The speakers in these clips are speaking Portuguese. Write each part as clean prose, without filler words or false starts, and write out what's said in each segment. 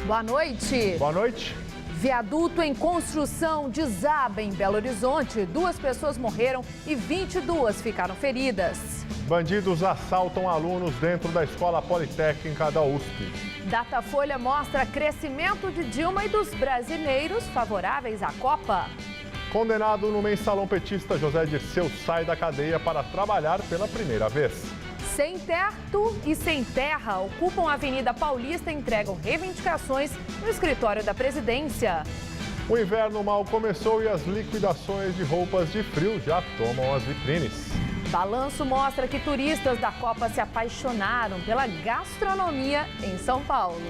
Boa noite. Boa noite. Viaduto em construção desaba em Belo Horizonte. 2 pessoas morreram e 22 ficaram feridas. Bandidos assaltam alunos dentro da Escola Politécnica da USP. Datafolha mostra crescimento de Dilma e dos brasileiros favoráveis à Copa. Condenado no mensalão petista, José Dirceu sai da cadeia para trabalhar pela primeira vez. Sem teto e sem terra ocupam a Avenida Paulista e entregam reivindicações no escritório da presidência. O inverno mal começou e as liquidações de roupas de frio já tomam as vitrines. Balanço mostra que turistas da Copa se apaixonaram pela gastronomia em São Paulo.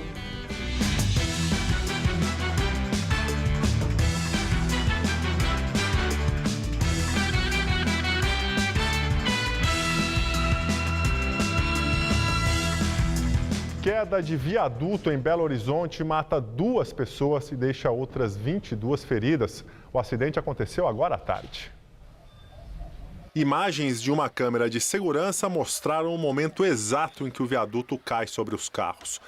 Queda de viaduto em Belo Horizonte mata 2 pessoas e deixa outras 22 feridas. O acidente aconteceu agora à tarde. Imagens de uma câmera de segurança mostraram o momento exato em que o viaduto cai sobre os carros.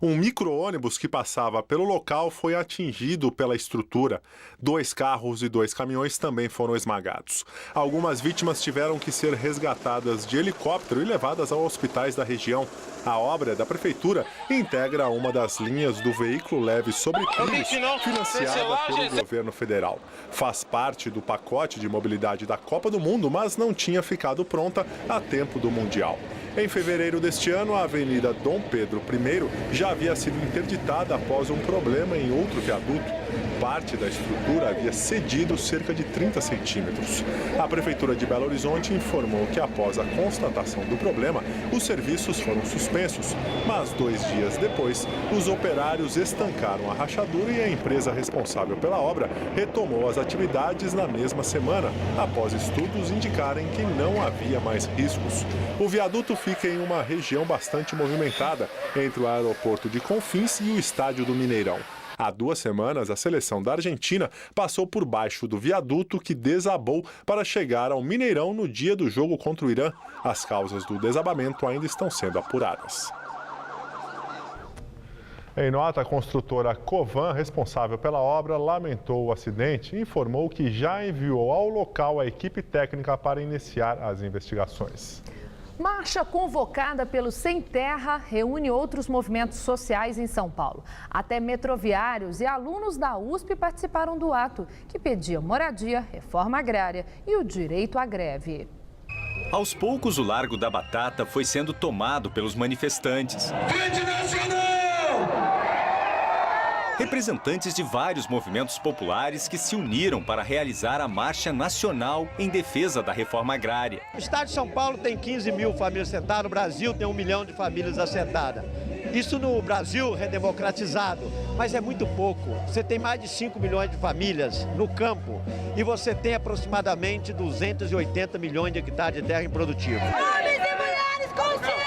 Um micro-ônibus que passava pelo local foi atingido pela estrutura. 2 carros e 2 caminhões também foram esmagados. Algumas vítimas tiveram que ser resgatadas de helicóptero e levadas a hospitais da região. A obra da prefeitura integra uma das linhas do veículo leve sobre trilhos, financiada pelo governo federal. Faz parte do pacote de mobilidade da Copa do Mundo, mas não tinha ficado pronta a tempo do Mundial. Em fevereiro deste ano, a Avenida Dom Pedro I já havia sido interditada após um problema em outro viaduto. Parte da estrutura havia cedido cerca de 30 centímetros. A Prefeitura de Belo Horizonte informou que após a constatação do problema, os serviços foram suspensos. Mas 2 dias depois, os operários estancaram a rachadura e a empresa responsável pela obra retomou as atividades na mesma semana, após estudos indicarem que não havia mais riscos. O viaduto fica em uma região bastante movimentada, entre o aeroporto de Confins e o estádio do Mineirão. Há 2 semanas, a seleção da Argentina passou por baixo do viaduto que desabou para chegar ao Mineirão no dia do jogo contra o Irã. As causas do desabamento ainda estão sendo apuradas. Em nota, a construtora Covan, responsável pela obra, lamentou o acidente e informou que já enviou ao local a equipe técnica para iniciar as investigações. Marcha convocada pelo Sem Terra reúne outros movimentos sociais em São Paulo. Até metroviários e alunos da USP participaram do ato, que pedia moradia, reforma agrária e o direito à greve. Aos poucos, o Largo da Batata foi sendo tomado pelos manifestantes. Representantes de vários movimentos populares que se uniram para realizar a Marcha Nacional em defesa da reforma agrária. O estado de São Paulo tem 15 mil famílias assentadas, o Brasil tem 1 milhão de famílias assentadas. Isso no Brasil redemocratizado, mas é muito pouco. Você tem mais de 5 milhões de famílias no campo e você tem aproximadamente 280 milhões de hectares de terra improdutiva. Homens e mulheres conscientes!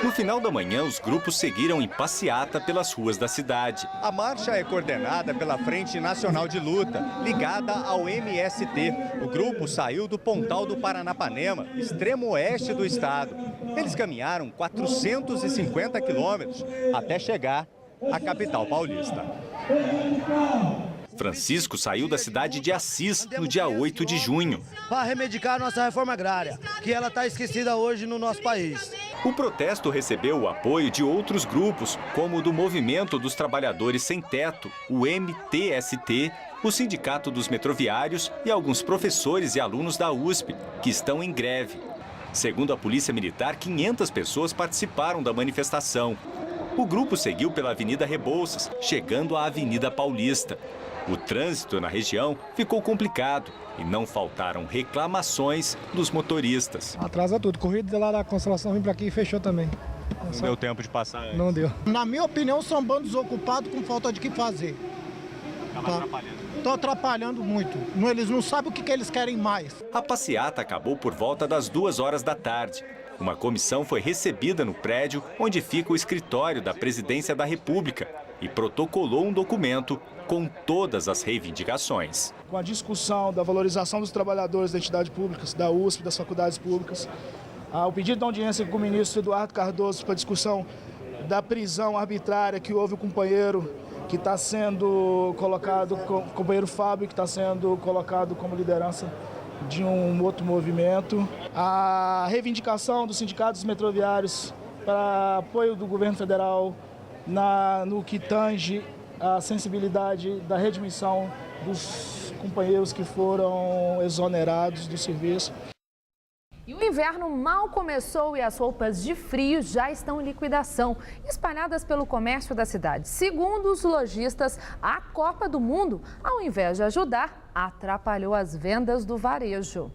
No final da manhã, os grupos seguiram em passeata pelas ruas da cidade. A marcha é coordenada pela Frente Nacional de Luta, ligada ao MST. O grupo saiu do Pontal do Paranapanema, extremo oeste do estado. Eles caminharam 450 quilômetros até chegar à capital paulista. Francisco saiu da cidade de Assis no dia 8 de junho. Para reivindicar a nossa reforma agrária, que ela está esquecida hoje no nosso país. O protesto recebeu o apoio de outros grupos, como o do Movimento dos Trabalhadores Sem Teto, o MTST, o Sindicato dos Metroviários e alguns professores e alunos da USP, que estão em greve. Segundo a Polícia Militar, 500 pessoas participaram da manifestação. O grupo seguiu pela Avenida Rebouças, chegando à Avenida Paulista. O trânsito na região ficou complicado e não faltaram reclamações dos motoristas. Atrasa tudo. Corrida lá da Consolação vim para aqui e fechou também. Não deu tempo de passar antes. Não deu. Na minha opinião, são bandos ocupados com falta de que fazer. Acaba atrapalhando. Estão atrapalhando muito. Eles não sabem o que eles querem mais. A passeata acabou por volta das 2 horas da tarde. Uma comissão foi recebida no prédio onde fica o escritório da Presidência da República e protocolou um documento com todas as reivindicações. Com a discussão da valorização dos trabalhadores da entidade pública, da USP, das faculdades públicas, o pedido de audiência com o ministro Eduardo Cardoso para discussão da prisão arbitrária que houve o companheiro que está sendo colocado, companheiro Fábio, que está sendo colocado como liderança de um outro movimento. A reivindicação dos sindicatos metroviários para apoio do governo federal no que tange a sensibilidade da redimissão dos companheiros que foram exonerados do serviço. E o inverno mal começou e as roupas de frio já estão em liquidação, espalhadas pelo comércio da cidade. Segundo os lojistas, a Copa do Mundo, ao invés de ajudar, atrapalhou as vendas do varejo.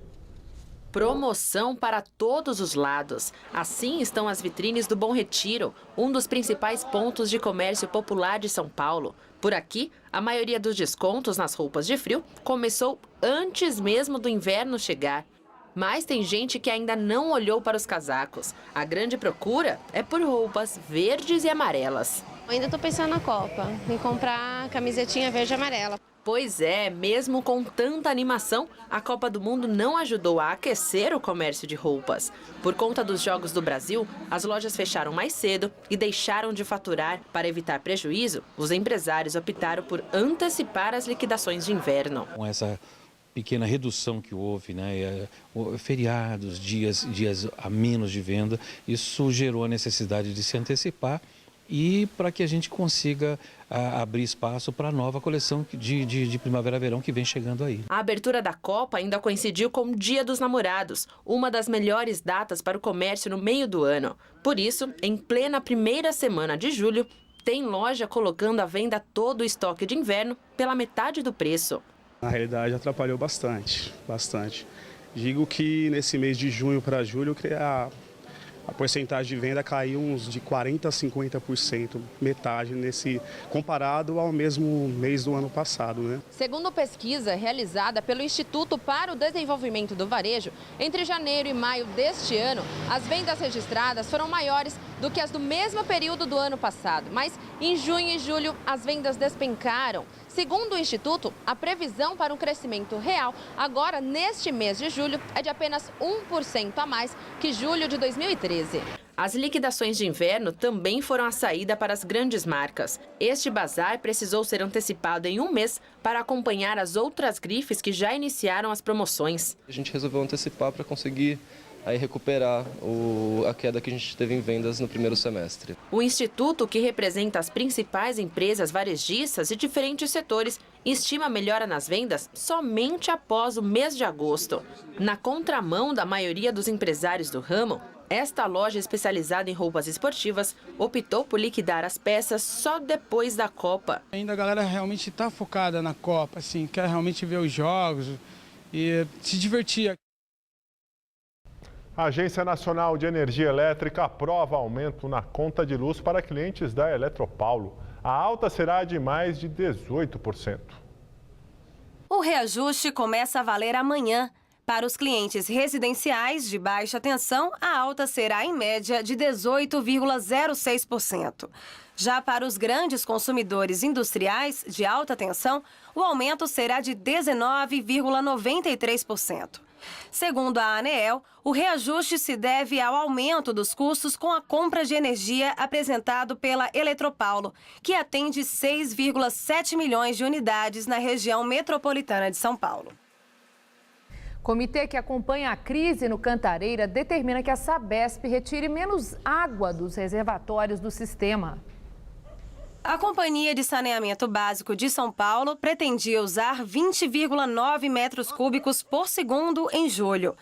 Promoção para todos os lados. Assim estão as vitrines do Bom Retiro, um dos principais pontos de comércio popular de São Paulo. Por aqui, a maioria dos descontos nas roupas de frio começou antes mesmo do inverno chegar. Mas tem gente que ainda não olhou para os casacos. A grande procura é por roupas verdes e amarelas. Ainda estou pensando na Copa, em comprar camisetinha verde e amarela. Pois é, mesmo com tanta animação, a Copa do Mundo não ajudou a aquecer o comércio de roupas. Por conta dos Jogos do Brasil, as lojas fecharam mais cedo e deixaram de faturar. Para evitar prejuízo, os empresários optaram por antecipar as liquidações de inverno. Com essa pequena redução que houve, né, feriados, dias a menos de venda, isso gerou a necessidade de se antecipar e para que a gente consiga abrir espaço para a nova coleção de primavera-verão que vem chegando aí. A abertura da Copa ainda coincidiu com o Dia dos Namorados, uma das melhores datas para o comércio no meio do ano. Por isso, em plena primeira semana de julho, tem loja colocando à venda todo o estoque de inverno pela metade do preço. Na realidade, atrapalhou bastante. Digo que nesse mês de junho para julho, a porcentagem de venda caiu uns de 40% a 50%, metade comparado ao mesmo mês do ano passado, né? Segundo pesquisa realizada pelo Instituto para o Desenvolvimento do Varejo, entre janeiro e maio deste ano, as vendas registradas foram maiores do que as do mesmo período do ano passado. Mas em junho e julho, as vendas despencaram. Segundo o Instituto, a previsão para um crescimento real agora, neste mês de julho, é de apenas 1% a mais que julho de 2013. As liquidações de inverno também foram a saída para as grandes marcas. Este bazar precisou ser antecipado em um mês para acompanhar as outras grifes que já iniciaram as promoções. A gente resolveu antecipar para conseguir recuperar a queda que a gente teve em vendas no primeiro semestre. O Instituto, que representa as principais empresas varejistas de diferentes setores, estima a melhora nas vendas somente após o mês de agosto. Na contramão da maioria dos empresários do ramo, esta loja especializada em roupas esportivas optou por liquidar as peças só depois da Copa. Ainda a galera realmente está focada na Copa, assim, quer realmente ver os jogos e se divertir. A Agência Nacional de Energia Elétrica aprova aumento na conta de luz para clientes da Eletropaulo. A alta será de mais de 18%. O reajuste começa a valer amanhã. Para os clientes residenciais de baixa tensão, a alta será, em média, de 18,06%. Já para os grandes consumidores industriais de alta tensão, o aumento será de 19,93%. Segundo a ANEEL, o reajuste se deve ao aumento dos custos com a compra de energia apresentado pela Eletropaulo, que atende 6,7 milhões de unidades na região metropolitana de São Paulo. Comitê que acompanha a crise no Cantareira determina que a Sabesp retire menos água dos reservatórios do sistema. A Companhia de Saneamento Básico de São Paulo pretendia usar 20,9 metros cúbicos por segundo em julho.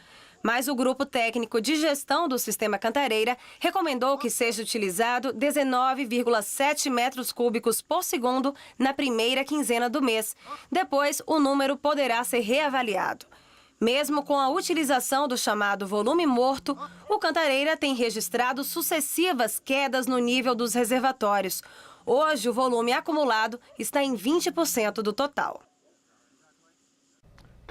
Mas o Grupo Técnico de Gestão do Sistema Cantareira recomendou que seja utilizado 19,7 metros cúbicos por segundo na primeira quinzena do mês. Depois, o número poderá ser reavaliado. Mesmo com a utilização do chamado volume morto, o Cantareira tem registrado sucessivas quedas no nível dos reservatórios. Hoje, o volume acumulado está em 20% do total.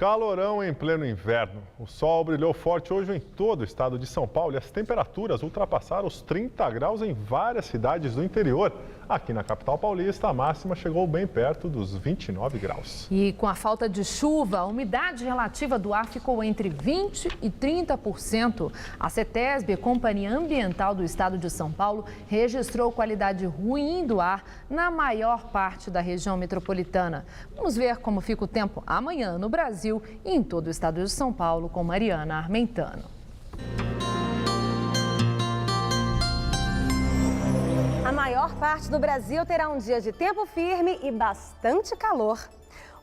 Calorão em pleno inverno. O sol brilhou forte hoje em todo o estado de São Paulo e as temperaturas ultrapassaram os 30 graus em várias cidades do interior. Aqui na capital paulista, a máxima chegou bem perto dos 29 graus. E com a falta de chuva, a umidade relativa do ar ficou entre 20% e 30%. A CETESB, Companhia Ambiental do Estado de São Paulo, registrou qualidade ruim do ar na maior parte da região metropolitana. Vamos ver como fica o tempo amanhã no Brasil e em todo o estado de São Paulo com Mariana Armentano. A maior parte do Brasil terá um dia de tempo firme e bastante calor.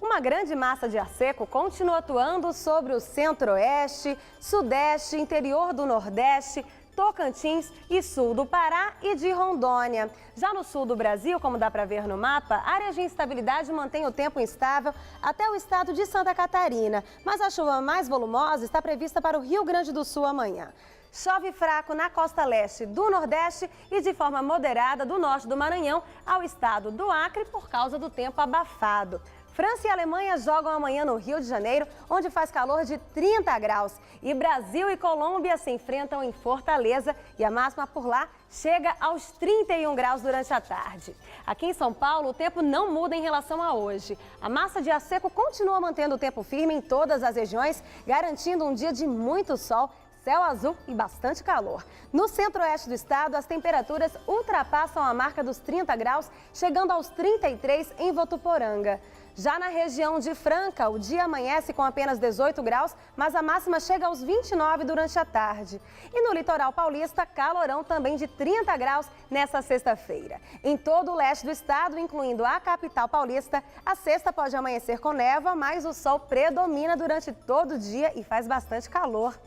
Uma grande massa de ar seco continua atuando sobre o centro-oeste, sudeste, interior do nordeste, Tocantins e sul do Pará e de Rondônia. Já no sul do Brasil, como dá para ver no mapa, áreas de instabilidade mantêm o tempo instável até o estado de Santa Catarina. Mas a chuva mais volumosa está prevista para o Rio Grande do Sul amanhã. Chove fraco na costa leste do Nordeste e de forma moderada do norte do Maranhão ao estado do Acre por causa do tempo abafado. França e Alemanha jogam amanhã no Rio de Janeiro, onde faz calor de 30 graus. E Brasil e Colômbia se enfrentam em Fortaleza e a máxima por lá chega aos 31 graus durante a tarde. Aqui em São Paulo, o tempo não muda em relação a hoje. A massa de ar seco continua mantendo o tempo firme em todas as regiões, garantindo um dia de muito sol, céu azul e bastante calor. No centro-oeste do estado, as temperaturas ultrapassam a marca dos 30 graus, chegando aos 33 em Votuporanga. Já na região de Franca, o dia amanhece com apenas 18 graus, mas a máxima chega aos 29 durante a tarde. E no litoral paulista, calorão também de 30 graus nesta sexta-feira. Em todo o leste do estado, incluindo a capital paulista, a sexta pode amanhecer com névoa, mas o sol predomina durante todo o dia e faz bastante calor.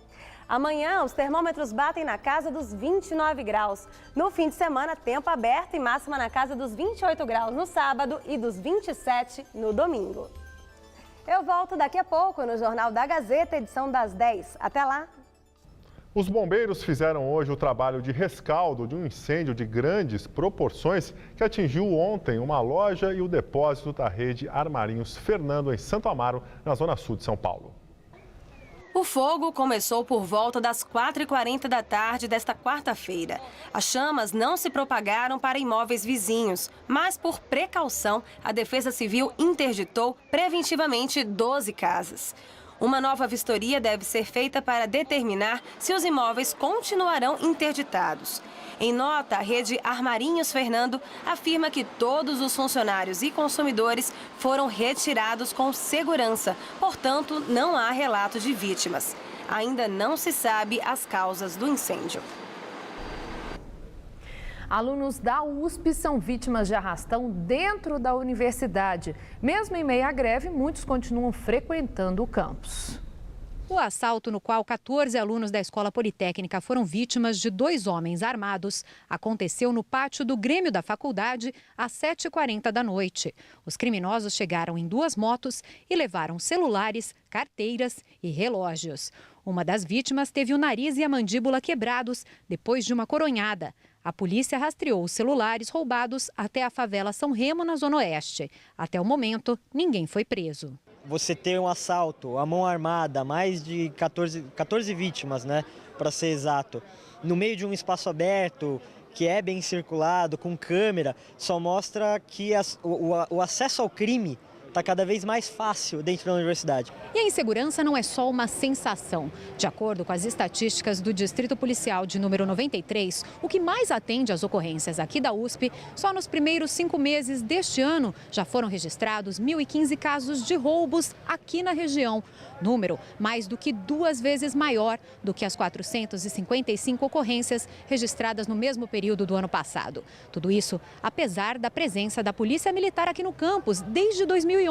Amanhã, os termômetros batem na casa dos 29 graus. No fim de semana, tempo aberto e máxima na casa dos 28 graus no sábado e dos 27 no domingo. Eu volto daqui a pouco no Jornal da Gazeta, edição das 10. Até lá! Os bombeiros fizeram hoje o trabalho de rescaldo de um incêndio de grandes proporções que atingiu ontem uma loja e o depósito da rede Armarinhos Fernando, em Santo Amaro, na zona sul de São Paulo. O fogo começou por volta das 4h40 da tarde desta quarta-feira. As chamas não se propagaram para imóveis vizinhos, mas por precaução, a Defesa Civil interditou preventivamente 12 casas. Uma nova vistoria deve ser feita para determinar se os imóveis continuarão interditados. Em nota, a rede Armarinhos Fernando afirma que todos os funcionários e consumidores foram retirados com segurança, portanto, não há relato de vítimas. Ainda não se sabe as causas do incêndio. Alunos da USP são vítimas de arrastão dentro da universidade. Mesmo em meio à greve, muitos continuam frequentando o campus. O assalto, no qual 14 alunos da Escola Politécnica foram vítimas de 2 homens armados, aconteceu no pátio do Grêmio da faculdade às 7h40 da noite. Os criminosos chegaram em 2 motos e levaram celulares, carteiras e relógios. Uma das vítimas teve o nariz e a mandíbula quebrados depois de uma coronhada. A polícia rastreou os celulares roubados até a favela São Remo, na Zona Oeste. Até o momento, ninguém foi preso. Você ter um assalto, a mão armada, mais de 14 vítimas, né, para ser exato, no meio de um espaço aberto, que é bem circulado, com câmera, só mostra que o acesso ao crime está cada vez mais fácil dentro da universidade. E a insegurança não é só uma sensação. De acordo com as estatísticas do Distrito Policial de número 93, o que mais atende às ocorrências aqui da USP, só nos primeiros 5 meses deste ano já foram registrados 1.015 casos de roubos aqui na região. Número mais do que 2 vezes maior do que as 455 ocorrências registradas no mesmo período do ano passado. Tudo isso apesar da presença da Polícia Militar aqui no campus desde 2011,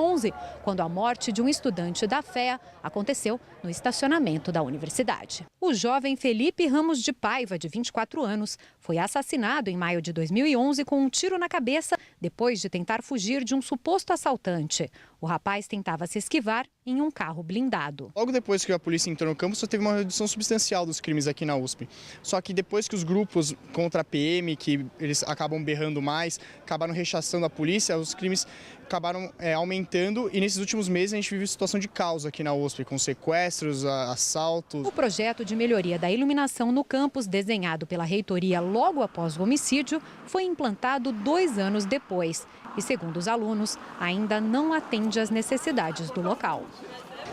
quando a morte de um estudante da FEA aconteceu no estacionamento da universidade. O jovem Felipe Ramos de Paiva, de 24 anos, foi assassinado em maio de 2011 com um tiro na cabeça depois de tentar fugir de um suposto assaltante. O rapaz tentava se esquivar em um carro blindado. Logo depois que a polícia entrou no campus, só teve uma redução substancial dos crimes aqui na USP. Só que depois que os grupos contra a PM, que eles acabam berrando mais, acabaram rechaçando a polícia, os crimes acabaram aumentando e nesses últimos meses a gente vive situação de caos aqui na USP, com sequestros, assaltos. O projeto de melhoria da iluminação no campus, desenhado pela reitoria logo após o homicídio, foi implantado 2 anos depois. E, segundo os alunos, ainda não atende às necessidades do local.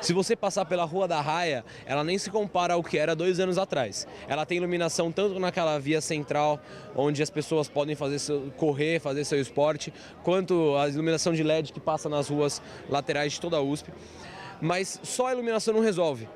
Se você passar pela Rua da Raia, ela nem se compara ao que era 2 anos atrás. Ela tem iluminação tanto naquela via central, onde as pessoas podem correr, fazer seu esporte, quanto a iluminação de LED que passa nas ruas laterais de toda a USP. Mas só a iluminação não resolve.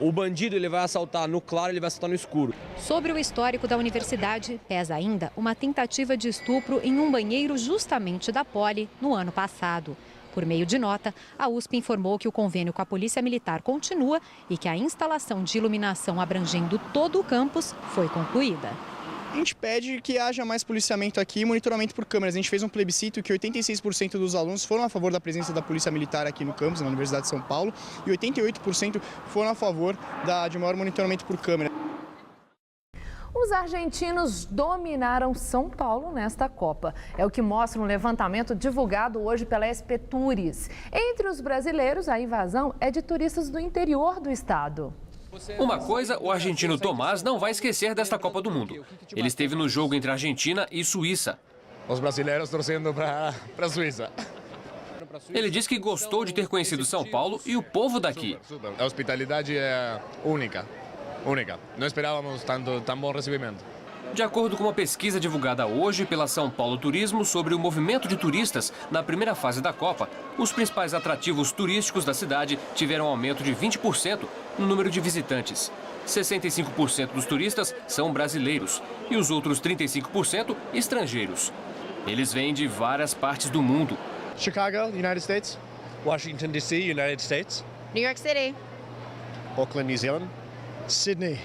O bandido ele vai assaltar no claro, ele vai assaltar no escuro. Sobre o histórico da universidade, pesa ainda uma tentativa de estupro em um banheiro justamente da Poli no ano passado. Por meio de nota, a USP informou que o convênio com a Polícia Militar continua e que a instalação de iluminação abrangendo todo o campus foi concluída. A gente pede que haja mais policiamento aqui e monitoramento por câmeras. A gente fez um plebiscito que 86% dos alunos foram a favor da presença da Polícia Militar aqui no campus, na Universidade de São Paulo, e 88% foram a favor de maior monitoramento por câmera. Os argentinos dominaram São Paulo nesta Copa. É o que mostra um levantamento divulgado hoje pela SP Tours. Entre os brasileiros, a invasão é de turistas do interior do estado. Uma coisa, o argentino Tomás não vai esquecer desta Copa do Mundo. Ele esteve no jogo entre Argentina e Suíça. Os brasileiros torcendo para a Suíça. Ele disse que gostou de ter conhecido São Paulo e o povo daqui. A hospitalidade é única. Não esperávamos tão bom recebimento. De acordo com uma pesquisa divulgada hoje pela São Paulo Turismo sobre o movimento de turistas na primeira fase da Copa, os principais atrativos turísticos da cidade tiveram um aumento de 20% no número de visitantes. 65% dos turistas são brasileiros e os outros 35% estrangeiros. Eles vêm de várias partes do mundo. Chicago, United States. Washington, D.C., United States. New York City. Auckland, New Zealand. Sydney.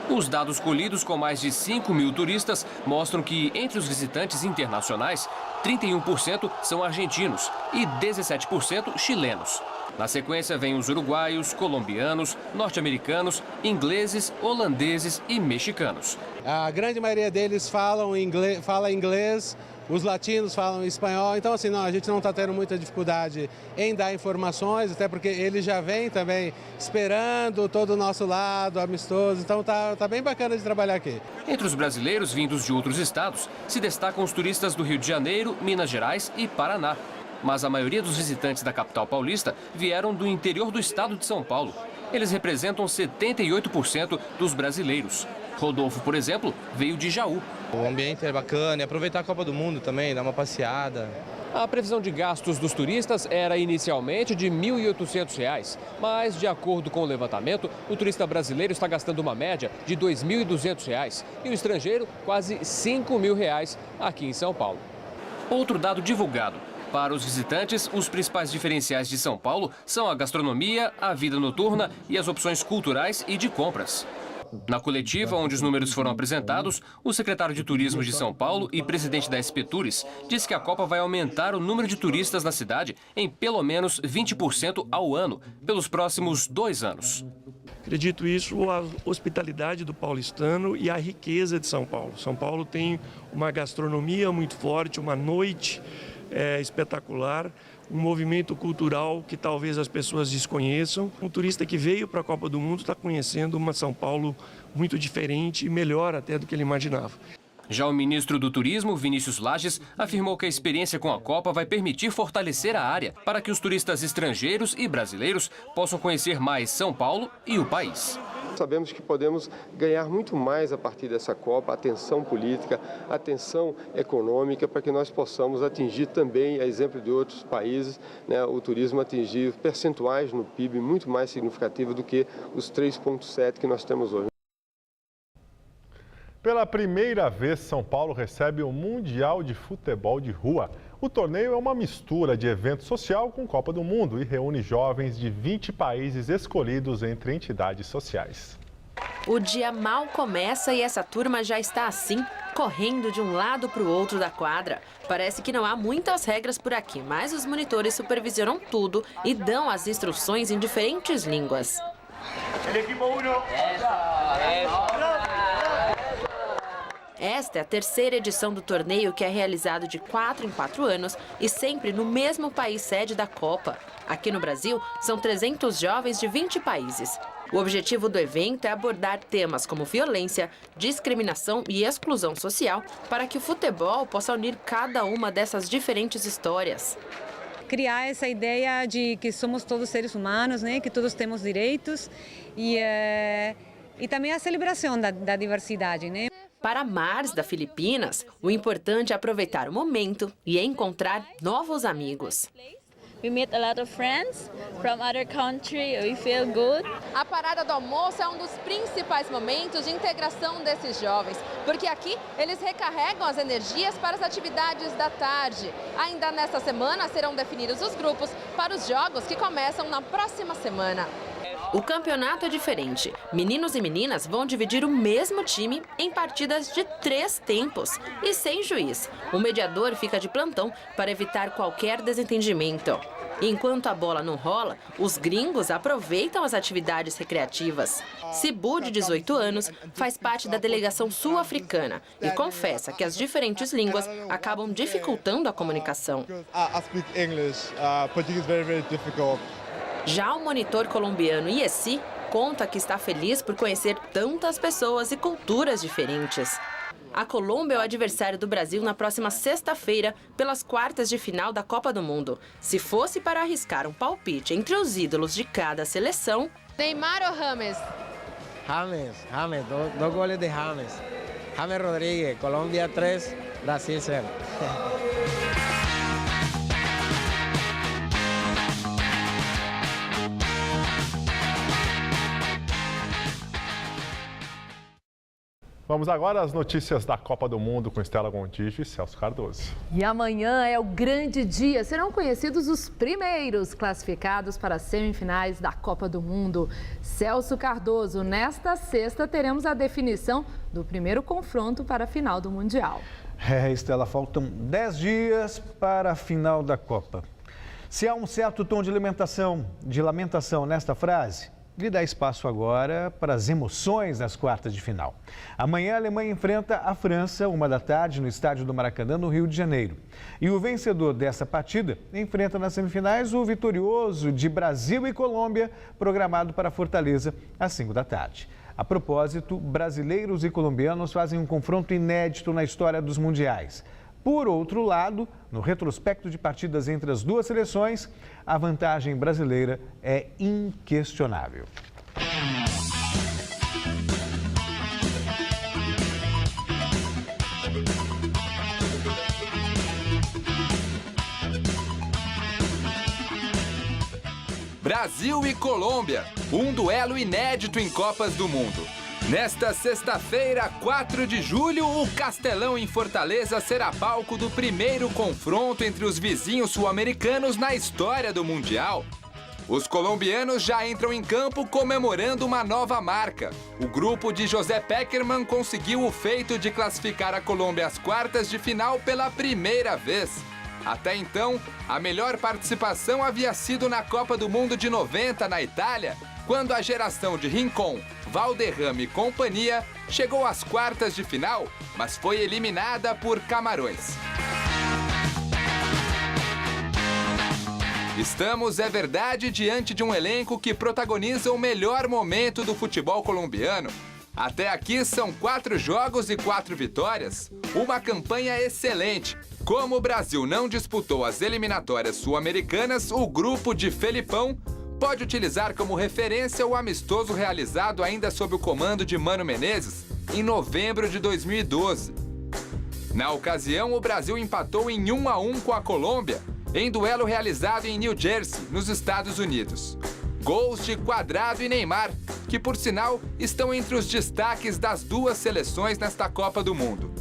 Os dados colhidos com mais de 5 mil turistas mostram que, entre os visitantes internacionais, 31% são argentinos e 17% chilenos. Na sequência, vêm os uruguaios, colombianos, norte-americanos, ingleses, holandeses e mexicanos. A grande maioria deles fala inglês, os latinos falam espanhol, então assim, a gente não está tendo muita dificuldade em dar informações, até porque eles já vêm também esperando todo o nosso lado, amistoso, então tá bem bacana de trabalhar aqui. Entre os brasileiros vindos de outros estados, se destacam os turistas do Rio de Janeiro, Minas Gerais e Paraná. Mas a maioria dos visitantes da capital paulista vieram do interior do estado de São Paulo. Eles representam 78% dos brasileiros. Rodolfo, por exemplo, veio de Jaú. O ambiente é bacana e aproveitar a Copa do Mundo também, dar uma passeada. A previsão de gastos dos turistas era inicialmente de R$ 1.800, mas, de acordo com o levantamento, o turista brasileiro está gastando uma média de R$ 2.200 e o estrangeiro quase R$ 5.000 aqui em São Paulo. Outro dado divulgado. Para os visitantes, os principais diferenciais de São Paulo são a gastronomia, a vida noturna e as opções culturais e de compras. Na coletiva, onde os números foram apresentados, o secretário de Turismo de São Paulo e presidente da SP Tours disse que a Copa vai aumentar o número de turistas na cidade em pelo menos 20% ao ano, pelos próximos 2 anos. Acredito isso, a hospitalidade do paulistano e a riqueza de São Paulo. São Paulo tem uma gastronomia muito forte, uma noite espetacular, um movimento cultural que talvez as pessoas desconheçam. Um turista que veio para a Copa do Mundo está conhecendo uma São Paulo muito diferente e melhor até do que ele imaginava. Já o ministro do Turismo, Vinícius Lages, afirmou que a experiência com a Copa vai permitir fortalecer a área para que os turistas estrangeiros e brasileiros possam conhecer mais São Paulo e o país. Sabemos que podemos ganhar muito mais a partir dessa Copa, atenção política, atenção econômica, para que nós possamos atingir também, a exemplo de outros países, o turismo atingir percentuais no PIB muito mais significativos do que os 3,7 que nós temos hoje. Pela primeira vez, São Paulo recebe o Mundial de Futebol de Rua. O torneio é uma mistura de evento social com Copa do Mundo e reúne jovens de 20 países escolhidos entre entidades sociais. O dia mal começa e essa turma já está assim, correndo de um lado para o outro da quadra. Parece que não há muitas regras por aqui, mas os monitores supervisionam tudo e dão as instruções em diferentes línguas. Esta é a terceira edição do torneio, que é realizado de 4 em 4 anos e sempre no mesmo país sede da Copa. Aqui no Brasil, são 300 jovens de 20 países. O objetivo do evento é abordar temas como violência, discriminação e exclusão social para que o futebol possa unir cada uma dessas diferentes histórias. Criar essa ideia de que somos todos seres humanos, né? Que todos temos direitos e também a celebração da diversidade, né? Para Mars, da Filipinas, o importante é aproveitar o momento e encontrar novos amigos. We meet a lot of friends from other country. We feel good. A parada do almoço é um dos principais momentos de integração desses jovens, porque aqui eles recarregam as energias para as atividades da tarde. Ainda nesta semana serão definidos os grupos para os jogos que começam na próxima semana. O campeonato é diferente. Meninos e meninas vão dividir o mesmo time em partidas de 3 tempos e sem juiz. O mediador fica de plantão para evitar qualquer desentendimento. Enquanto a bola não rola, os gringos aproveitam as atividades recreativas. Sibu, de 18 anos, faz parte da delegação sul-africana e confessa que as diferentes línguas acabam dificultando a comunicação. Já o monitor colombiano Yessi conta que está feliz por conhecer tantas pessoas e culturas diferentes. A Colômbia é o adversário do Brasil na próxima sexta-feira, pelas quartas de final da Copa do Mundo. Se fosse para arriscar um palpite entre os ídolos de cada seleção... Neymar ou James? James, dois goles de James. James Rodríguez, Colômbia 3, Brasil 0. Vamos agora às notícias da Copa do Mundo com Estela Gondige e Celso Cardoso. E amanhã é o grande dia. Serão conhecidos os primeiros classificados para as semifinais da Copa do Mundo. Celso Cardoso, nesta sexta teremos a definição do primeiro confronto para a final do Mundial. Estela, faltam 10 dias para a final da Copa. Se há um certo tom de lamentação nesta frase, lhe dá espaço agora para as emoções das quartas de final. Amanhã a Alemanha enfrenta a França, 13h, no estádio do Maracanã, no Rio de Janeiro. E o vencedor dessa partida enfrenta nas semifinais o vitorioso de Brasil e Colômbia, programado para Fortaleza, às 17h. A propósito, brasileiros e colombianos fazem um confronto inédito na história dos mundiais. Por outro lado, no retrospecto de partidas entre as duas seleções, a vantagem brasileira é inquestionável. Brasil e Colômbia, um duelo inédito em Copas do Mundo. Nesta sexta-feira, 4 de julho, o Castelão em Fortaleza será palco do primeiro confronto entre os vizinhos sul-americanos na história do Mundial. Os colombianos já entram em campo comemorando uma nova marca. O grupo de José Pekerman conseguiu o feito de classificar a Colômbia às quartas de final pela primeira vez. Até então, a melhor participação havia sido na Copa do Mundo de 90 na Itália, quando a geração de Rincón, Valderrama e companhia chegou às quartas de final, mas foi eliminada por Camarões. Estamos, é verdade, diante de um elenco que protagoniza o melhor momento do futebol colombiano. Até aqui são 4 jogos e 4 vitórias, uma campanha excelente. Como o Brasil não disputou as eliminatórias sul-americanas, o grupo de Felipão pode utilizar como referência o amistoso realizado ainda sob o comando de Mano Menezes em novembro de 2012. Na ocasião, o Brasil empatou em 1-1 com a Colômbia, em duelo realizado em New Jersey, nos Estados Unidos. Gols de Quadrado e Neymar, que por sinal estão entre os destaques das duas seleções nesta Copa do Mundo.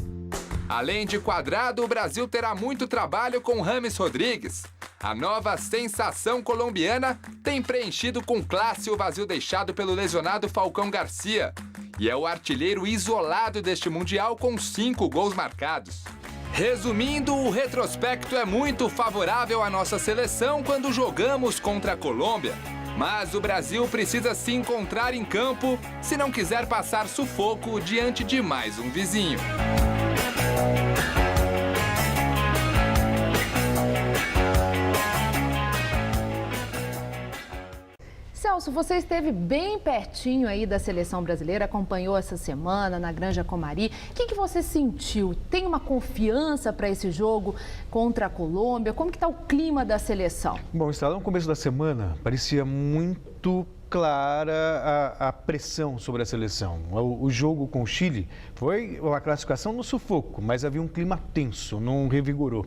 Além de Quadrado, o Brasil terá muito trabalho com James Rodríguez. A nova sensação colombiana tem preenchido com classe o vazio deixado pelo lesionado Falcão Garcia. e é o artilheiro isolado deste Mundial com 5 gols marcados. Resumindo, o retrospecto é muito favorável à nossa seleção quando jogamos contra a Colômbia. Mas o Brasil precisa se encontrar em campo se não quiser passar sufoco diante de mais um vizinho. Celso, você esteve bem pertinho aí da seleção brasileira, acompanhou essa semana na Granja Comari. O que você sentiu? Tem uma confiança para esse jogo contra a Colômbia? Como que está o clima da seleção? Bom, está no começo da semana, parecia muito clara a pressão sobre a seleção. O jogo com o Chile foi uma classificação no sufoco, mas havia um clima tenso, não revigorou.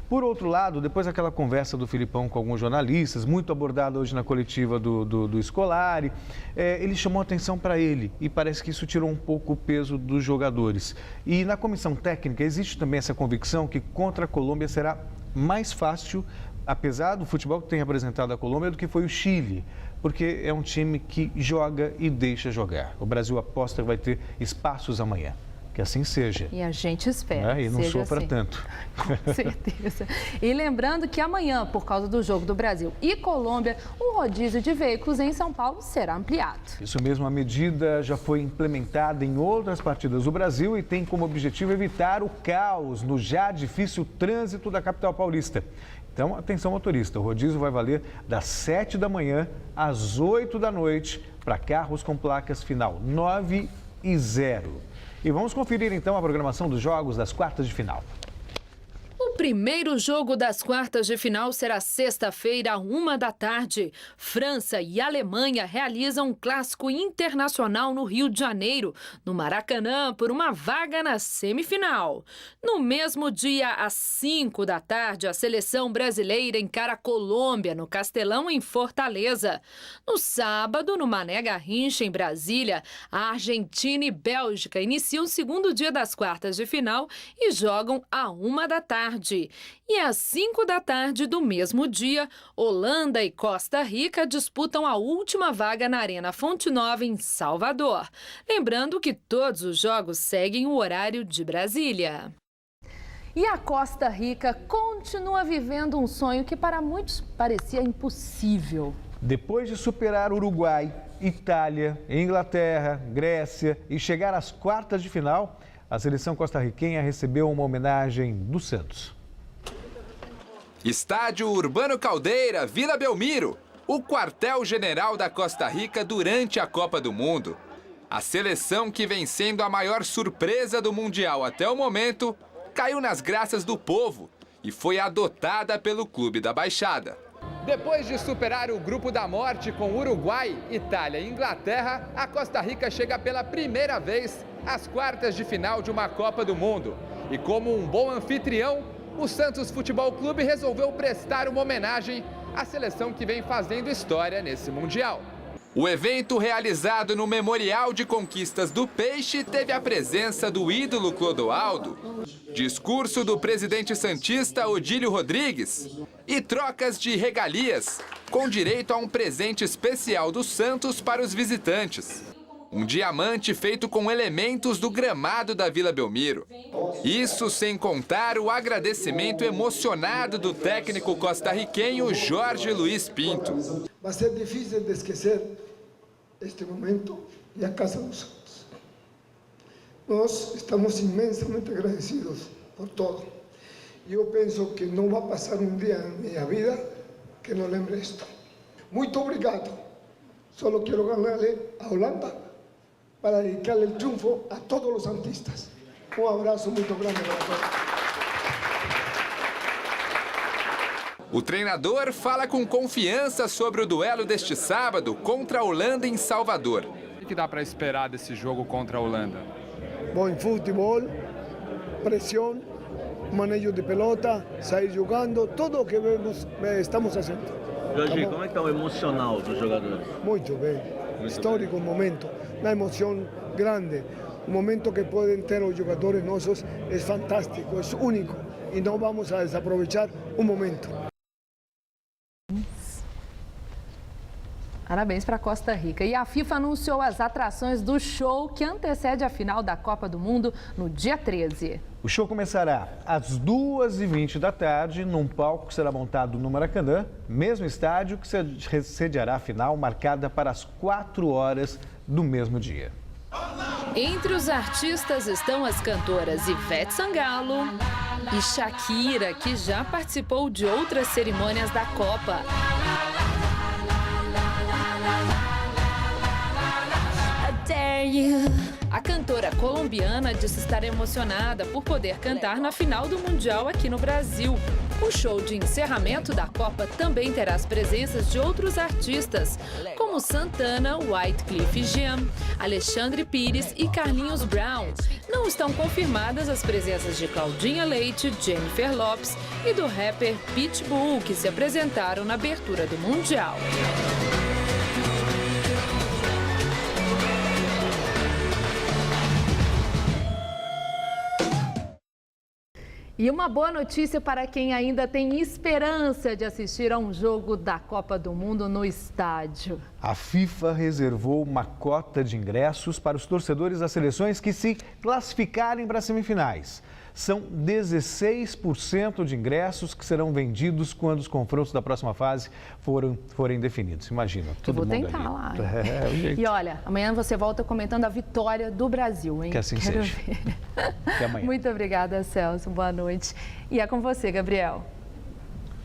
Por outro lado, depois daquela conversa do Filipão com alguns jornalistas, muito abordada hoje na coletiva do Scolari, ele chamou atenção para ele e parece que isso tirou um pouco o peso dos jogadores. E na comissão técnica existe também essa convicção que contra a Colômbia será mais fácil, apesar do futebol que tem apresentado a Colômbia, do que foi o Chile, porque é um time que joga e deixa jogar. O Brasil aposta que vai ter espaços amanhã. Que assim seja. E a gente espera. E não sofra assim. tanto. Com certeza. E lembrando que amanhã, por causa do jogo do Brasil e Colômbia, o rodízio de veículos em São Paulo será ampliado. Isso mesmo, a medida já foi implementada em outras partidas do Brasil e tem como objetivo evitar o caos no já difícil trânsito da capital paulista. Então, atenção motorista, o rodízio vai valer das 7 da manhã às 8 da noite para carros com placas final 9 e 0. E vamos conferir então a programação dos jogos das quartas de final. O primeiro jogo das quartas de final será sexta-feira, 13h. França e Alemanha realizam um clássico internacional no Rio de Janeiro, no Maracanã, por uma vaga na semifinal. No mesmo dia, às 5h, a seleção brasileira encara a Colômbia, no Castelão, em Fortaleza. No sábado, no Mané Garrincha, em Brasília, a Argentina e Bélgica iniciam o segundo dia das quartas de final e jogam à 1h. E às 5h do mesmo dia, Holanda e Costa Rica disputam a última vaga na Arena Fonte Nova, em Salvador. Lembrando que todos os jogos seguem o horário de Brasília. E a Costa Rica continua vivendo um sonho que para muitos parecia impossível. Depois de superar Uruguai, Itália, Inglaterra, Grécia e chegar às quartas de final, a seleção costarriquenha recebeu uma homenagem do Santos. Estádio Urbano Caldeira, Vila Belmiro, o quartel-general da Costa Rica durante a Copa do Mundo. A seleção, que vem sendo a maior surpresa do Mundial até o momento, caiu nas graças do povo e foi adotada pelo Clube da Baixada. Depois de superar o grupo da morte com Uruguai, Itália e Inglaterra, a Costa Rica chega pela primeira vez às quartas de final de uma Copa do Mundo. E como um bom anfitrião, o Santos Futebol Clube resolveu prestar uma homenagem à seleção que vem fazendo história nesse Mundial. O evento, realizado no Memorial de Conquistas do Peixe, teve a presença do ídolo Clodoaldo, discurso do presidente santista Odílio Rodrigues e trocas de regalias, com direito a um presente especial do Santos para os visitantes. Um diamante feito com elementos do gramado da Vila Belmiro. Isso sem contar o agradecimento emocionado do técnico costarriquenho Jorge Luiz Pinto. Vai ser difícil de esquecer este momento e a Casa dos Santos. Nós estamos imensamente agradecidos por tudo. E eu penso que não vai passar um dia na minha vida que não lembre isto. Muito obrigado. Só quero ganharle a Holanda para dedicarle el triunfo a todos los santistas. Un abrazo muy grande para todos. O treinador fala com confiança sobre o duelo deste sábado contra a Holanda em Salvador. O que dá para esperar desse jogo contra a Holanda? Bom futebol, pressão, manejo de pelota, sair jogando, tudo o que estamos fazendo. Jorge, como é que está o emocional dos jogadores? Muito bem, histórico momento, uma emoção grande. O momento que podem ter os jogadores nossos é fantástico, é único e não vamos a desaproveitar o momento. Parabéns para Costa Rica. E a FIFA anunciou as atrações do show que antecede a final da Copa do Mundo no dia 13. O show começará às 2h20 da tarde, num palco que será montado no Maracanã, mesmo estádio que sediará a final, marcada para as 4 horas do mesmo dia. Entre os artistas estão as cantoras Ivete Sangalo e Shakira, que já participou de outras cerimônias da Copa. A cantora colombiana disse estar emocionada por poder cantar na final do Mundial aqui no Brasil. O show de encerramento da Copa também terá as presenças de outros artistas, como Santana, Wyclef Jean, Alexandre Pires e Carlinhos Brown. Não estão confirmadas as presenças de Claudinha Leite, Jennifer Lopez e do rapper Pitbull, que se apresentaram na abertura do Mundial. E uma boa notícia para quem ainda tem esperança de assistir a um jogo da Copa do Mundo no estádio. A FIFA reservou uma cota de ingressos para os torcedores das seleções que se classificarem para as semifinais. São 16% de ingressos que serão vendidos quando os confrontos da próxima fase forem definidos. Imagina, todo mundo ali. Vou tentar lá. O jeito. E olha, amanhã você volta comentando a vitória do Brasil, hein? Que assim Quero seja. ver. Até amanhã. Muito obrigada, Celso. Boa noite. E é com você, Gabriel.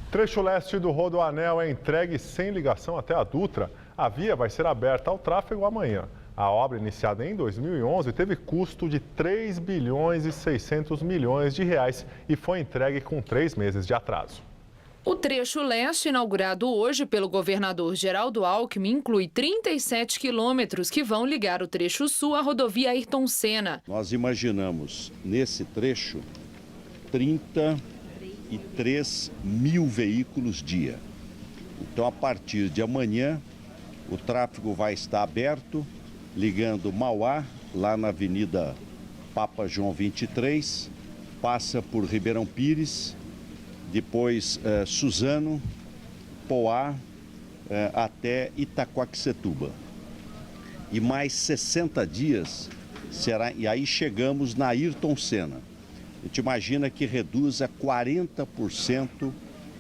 Trecho leste do Rodoanel é entregue sem ligação até a Dutra. A via vai ser aberta ao tráfego amanhã. A obra, iniciada em 2011, teve custo de 3 bilhões e 600 milhões de reais e foi entregue com 3 meses de atraso. O trecho leste, inaugurado hoje pelo governador Geraldo Alckmin, inclui 37 quilômetros que vão ligar o trecho sul à rodovia Ayrton Senna. Nós imaginamos, nesse trecho, 33 mil veículos dia. Então, a partir de amanhã, o tráfego vai estar aberto, ligando Mauá, lá na Avenida Papa João 23, passa por Ribeirão Pires, depois Suzano, Poá, até Itaquaquecetuba. E mais 60 dias, e aí chegamos na Ayrton Senna. A gente imagina que reduz a 40%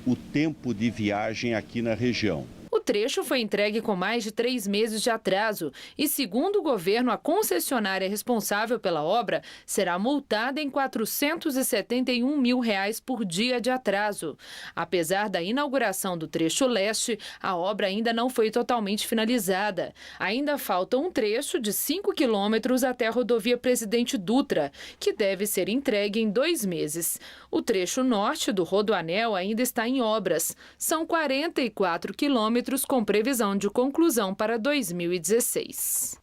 o tempo de viagem aqui na região. O trecho foi entregue com mais de 3 meses de atraso e, segundo o governo, a concessionária responsável pela obra será multada em R$ 471 mil por dia de atraso. Apesar da inauguração do trecho leste, a obra ainda não foi totalmente finalizada. Ainda falta um trecho de 5 quilômetros até a rodovia Presidente Dutra, que deve ser entregue em 2 meses. O trecho norte do Rodoanel ainda está em obras. São 44 quilômetros com previsão de conclusão para 2016.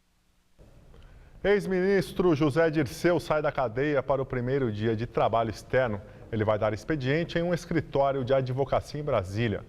Ex-ministro José Dirceu sai da cadeia para o primeiro dia de trabalho externo. Ele vai dar expediente em um escritório de advocacia em Brasília.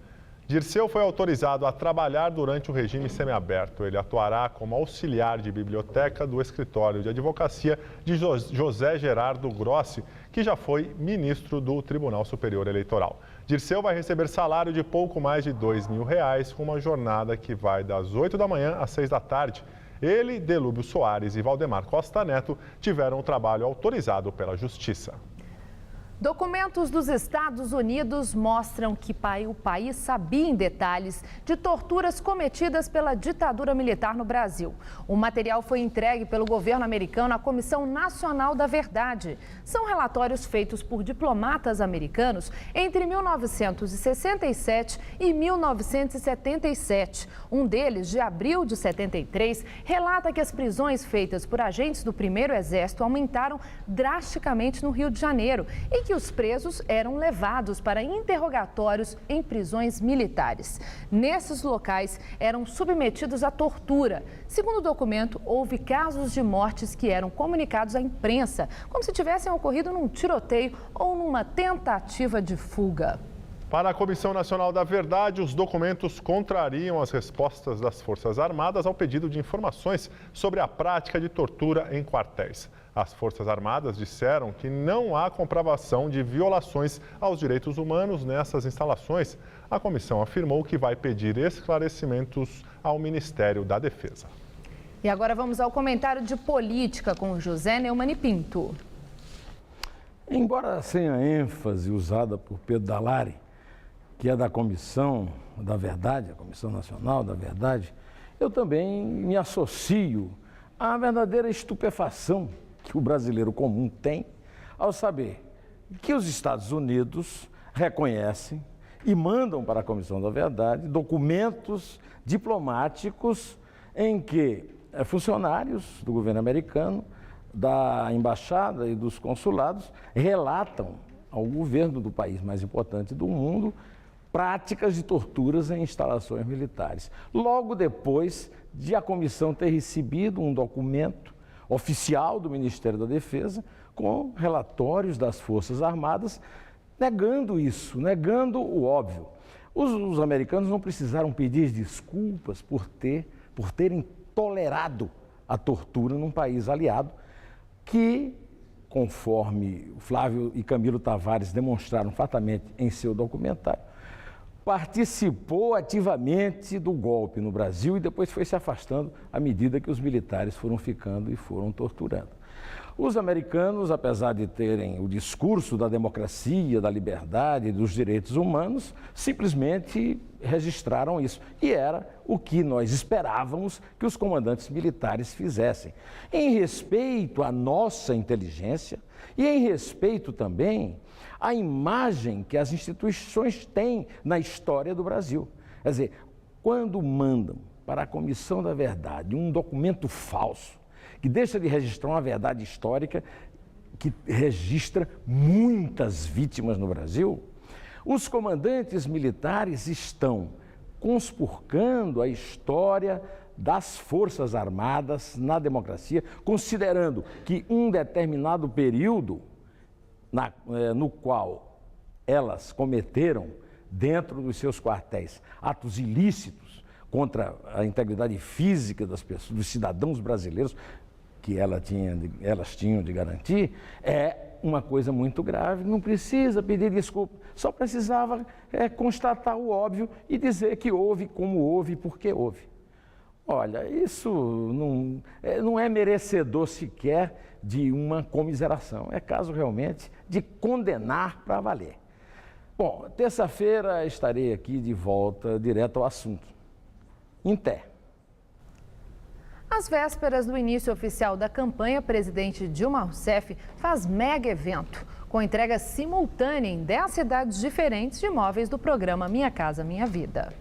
Dirceu foi autorizado a trabalhar durante o regime semiaberto. Ele atuará como auxiliar de biblioteca do escritório de advocacia de José Gerardo Grossi, que já foi ministro do Tribunal Superior Eleitoral. Dirceu vai receber salário de pouco mais de R$ 2.000, com uma jornada que vai das 8 da manhã às 6 da tarde. Ele, Delúbio Soares e Valdemar Costa Neto tiveram o trabalho autorizado pela Justiça. Documentos dos Estados Unidos mostram que o país sabia em detalhes de torturas cometidas pela ditadura militar no Brasil. O material foi entregue pelo governo americano à Comissão Nacional da Verdade. São relatórios feitos por diplomatas americanos entre 1967 e 1977. Um deles, de abril de 73, relata que as prisões feitas por agentes do 1º Exército aumentaram drasticamente no Rio de Janeiro e que os presos eram levados para interrogatórios em prisões militares. Nesses locais, eram submetidos à tortura. Segundo o documento, houve casos de mortes que eram comunicados à imprensa, como se tivessem ocorrido num tiroteio ou numa tentativa de fuga. Para a Comissão Nacional da Verdade, os documentos contrariam as respostas das Forças Armadas ao pedido de informações sobre a prática de tortura em quartéis. As Forças Armadas disseram que não há comprovação de violações aos direitos humanos nessas instalações. A comissão afirmou que vai pedir esclarecimentos ao Ministério da Defesa. E agora vamos ao comentário de política com José Neumann e Pinto. Embora sem a ênfase usada por Pedro Dalari, que é da Comissão da Verdade, a Comissão Nacional da Verdade, eu também me associo à verdadeira estupefação que o brasileiro comum tem ao saber que os Estados Unidos reconhecem e mandam para a Comissão da Verdade documentos diplomáticos em que funcionários do governo americano, da embaixada e dos consulados relatam ao governo do país mais importante do mundo práticas de torturas em instalações militares. Logo depois de a comissão ter recebido um documento oficial do Ministério da Defesa com relatórios das Forças Armadas negando isso, negando o óbvio. Os americanos não precisaram pedir desculpas por terem tolerado a tortura num país aliado que, conforme Flávio e Camilo Tavares demonstraram fartamente em seu documentário, participou ativamente do golpe no Brasil e depois foi se afastando à medida que os militares foram ficando e foram torturando. Os americanos, apesar de terem o discurso da democracia, da liberdade e dos direitos humanos, simplesmente registraram isso. E era o que nós esperávamos que os comandantes militares fizessem. Em respeito à nossa inteligência e em respeito também à imagem que as instituições têm na história do Brasil. Quer dizer, quando mandam para a Comissão da Verdade um documento falso, que deixa de registrar uma verdade histórica que registra muitas vítimas no Brasil, os comandantes militares estão conspurcando a história das Forças Armadas na democracia, considerando que um determinado período no qual elas cometeram, dentro dos seus quartéis, atos ilícitos contra a integridade física das pessoas, dos cidadãos brasileiros, que elas tinham de garantir, é uma coisa muito grave. Não precisa pedir desculpa, só precisava constatar o óbvio e dizer que houve, como houve e por que houve. Olha, isso não é merecedor sequer de uma comiseração, é caso realmente de condenar para valer. Bom, terça-feira estarei aqui de volta direto ao assunto. Em pé. Às vésperas do início oficial da campanha, o presidente Dilma Rousseff faz mega evento, com entrega simultânea em 10 cidades diferentes de imóveis do programa Minha Casa Minha Vida.